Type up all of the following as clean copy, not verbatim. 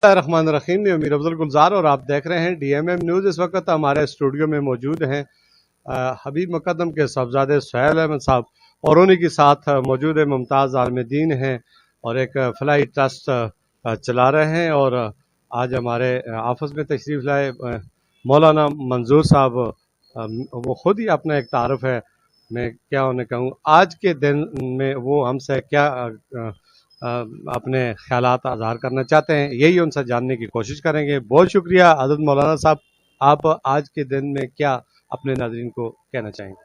रहमानिर्रहीम, मैं अमीर अफजल गुलजार और आप देख रहे हैं DMM न्यूज़। इस वक्त हमारे स्टूडियो में मौजूद हैं हबीब मुकद्दम के साहबजादे सुहैल अहमद साहब और उन्हीं के साथ मौजूद है मुमताज़ आलमदीन हैं और एक फलाही ट्रस्ट चला रहे हैं। और आज हमारे ऑफिस में तशरीफ़ लाए मौलाना मंजूर साहब, वो ख़ुद ही अपना एक तारुफ है, मैं क्या उन्हें कहूँ। आज के दिन में वो हमसे क्या अपने ख्यालात आज़ार करना चाहते हैं, यही उनसे जानने की कोशिश करेंगे। बहुत शुक्रिया हज़रत मौलाना साहब, आप आज के दिन में क्या अपने नाज़रीन को कहना चाहेंगे?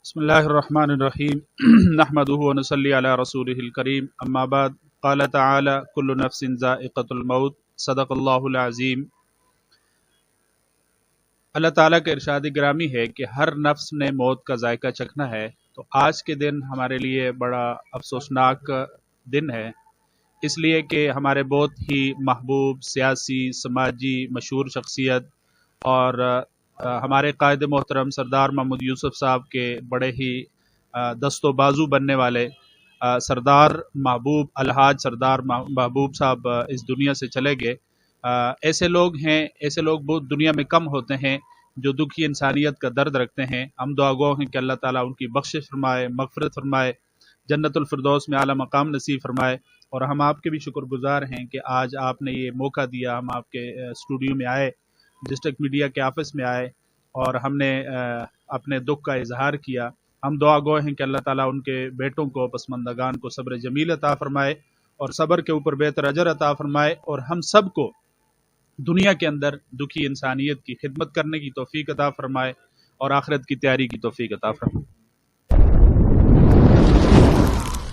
बिस्मिल्लाहिर्रहमानिर्रहीम नहमदुहु व नसल्ली अला रसूलिहिल करीम, अम्मा बाद, क़ाल तआला कुल्लु नफ्सिन ज़ाइक़तुल मौत, सदक़ल्लाहुल अज़ीम। अल्लाह ताला का इरशाद गिरामी है कि हर नफ्स ने मौत का जायका चखना है। तो आज के दिन हमारे लिए बड़ा अफसोसनाक दिन है, इसलिए कि हमारे बहुत ही महबूब सियासी, समाजी, मशहूर शख्सियत और हमारे कायद मोहतरम सरदार महमूद यूसुफ साहब के बड़े ही दस्तो बाजू बनने वाले सरदार महबूब अलहाज सरदार महबूब साहब इस दुनिया से चले गए। ऐसे लोग हैं, ऐसे लोग बहुत दुनिया में कम होते हैं जो दुखी इंसानियत का दर्द रखते हैं। हम दुआ गो हैं कि अल्लाह ताला उनकी बख्शिश फरमाए, मगफरत फरमाए, जन्नतुल फिरदौस में आला मकाम नसीब फरमाए। और हम आपके भी शुक्रगुजार हैं कि आज आपने ये मौका दिया, हम आपके स्टूडियो में आए, डिस्ट्रिक्ट मीडिया के ऑफिस में आए और हमने अपने दुख का इजहार किया। हम दुआ गो हैं कि अल्लाह ताला उनके बेटों को, पसमंदगान को सब्र जमील अता फरमाए और सब्र के ऊपर बेहतर अजर अता फरमाए और हम सब को दुनिया के अंदर दुखी इंसानियत की खिदमत करने की तौफीक अता फरमाए और आखिरत की तैयारी की तौफीक अता फरमाए।